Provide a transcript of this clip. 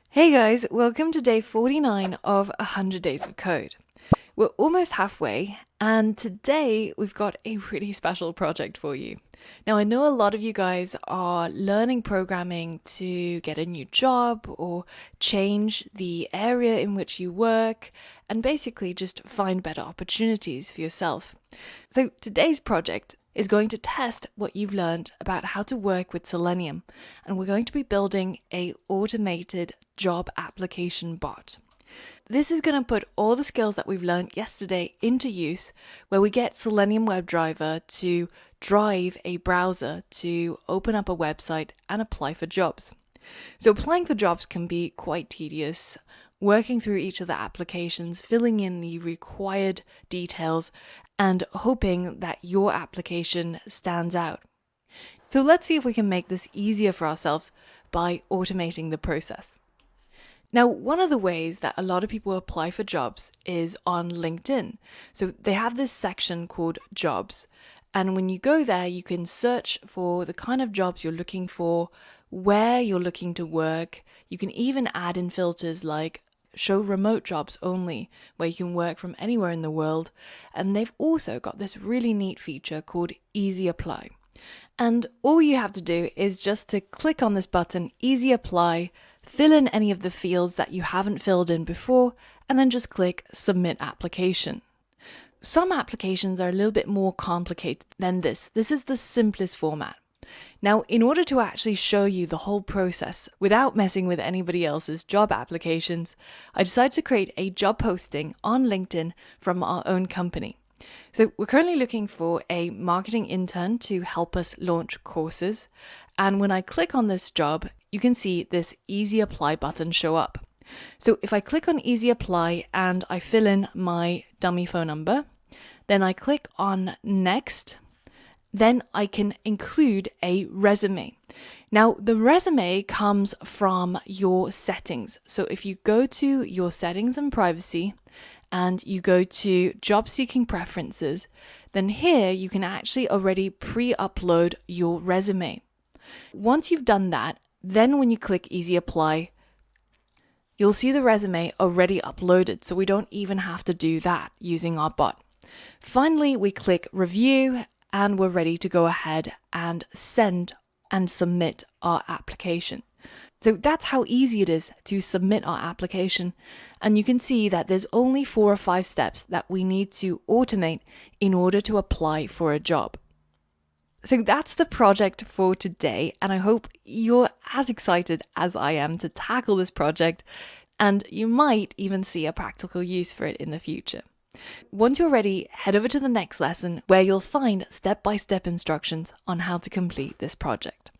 Hey guys, welcome to day 49 of 100 Days of Code. We're almost halfway, and today we've got a really special project for you. Now, I know a lot of you guys are learning programming to get a new job or change the area in which you work and basically just find better opportunities for yourself. So, today's project is going to test what you've learned about how to work with Selenium, and we're going to be building a automated job application bot. This is going to put all the skills that we've learned yesterday into use, where we get Selenium WebDriver to drive a browser to open up a website and apply for jobs. So applying for jobs can be quite tedious, working through each of the applications, filling in the required details, and hoping that your application stands out. So let's see if we can make this easier for ourselves by automating the process. Now, one of the ways that a lot of people apply for jobs is on LinkedIn. So they have this section called jobs. And when you go there, you can search for the kind of jobs you're looking for, where you're looking to work. You can even add in filters like show remote jobs only, where you can work from anywhere in the world. And they've also got this really neat feature called Easy Apply. And all you have to do is just to click on this button, Easy Apply, fill in any of the fields that you haven't filled in before, and then just click Submit Application. Some applications are a little bit more complicated than this. This is the simplest format. Now, in order to actually show you the whole process without messing with anybody else's job applications, I decided to create a job posting on LinkedIn from our own company. So we're currently looking for a marketing intern to help us launch courses. And when I click on this job, you can see this Easy Apply button show up. So if I click on Easy Apply and I fill in my dummy phone number, then I click on Next, then I can include a resume. Now, the resume comes from your settings. So if you go to your settings and privacy, and you go to job seeking preferences, then here you can actually already pre-upload your resume. Once you've done that, then when you click Easy Apply, you'll see the resume already uploaded, so we don't even have to do that using our bot. Finally, we click Review, and we're ready to go ahead and send and submit our application. So that's how easy it is to submit our application. And you can see that there's only 4 or 5 steps that we need to automate in order to apply for a job. So that's the project for today. And I hope you're as excited as I am to tackle this project. And you might even see a practical use for it in the future. Once you're ready, head over to the next lesson where you'll find step-by-step instructions on how to complete this project.